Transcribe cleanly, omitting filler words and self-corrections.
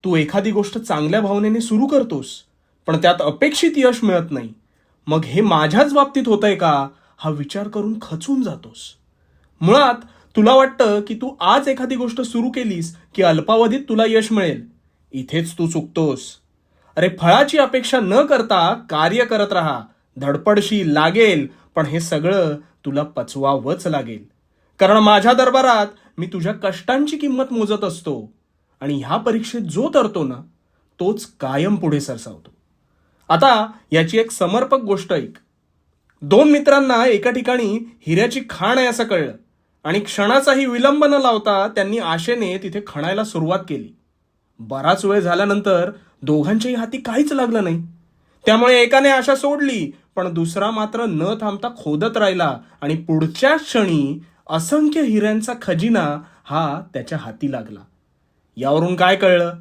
तू एखादी गोष्ट चांगल्या भावनेने सुरू करतोस, पण त्यात अपेक्षित यश मिळत नाही. मग हे माझ्याच बाबतीत होतंय का, हा विचार करून खचून जातोस. मुळात तुला वाटतं की तू आज एखादी गोष्ट सुरू केलीस की अल्पावधीत तुला यश मिळेल. इथेच तू चुकतोस. अरे, फळाची अपेक्षा न करता कार्य करत राहा. धडपडशील, लागेल, पण हे सगळं तुला पचवावंच लागेल. कारण माझ्या दरबारात मी तुझ्या कष्टांची किंमत मोजत असतो. आणि ह्या परीक्षेत जो तरतो ना, तोच कायम पुढे सरसावतो. आता याची एक समर्पक गोष्ट ऐक. दोन मित्रांना एका ठिकाणी हिऱ्याची खाण आहे असं कळलं आणि क्षणाचाही विलंब न लावता त्यांनी आशेने तिथे खणायला सुरुवात केली. बराच वेळ झाल्यानंतर दोघांच्याही हाती काहीच लागलं नाही. त्यामुळे एकाने आशा सोडली, पण दुसरा मात्र न थांबता खोदत राहिला आणि पुढच्या क्षणी असंख्य हिऱ्यांचा खजिना हा त्याच्या हाती लागला. यावरून काय कळलं?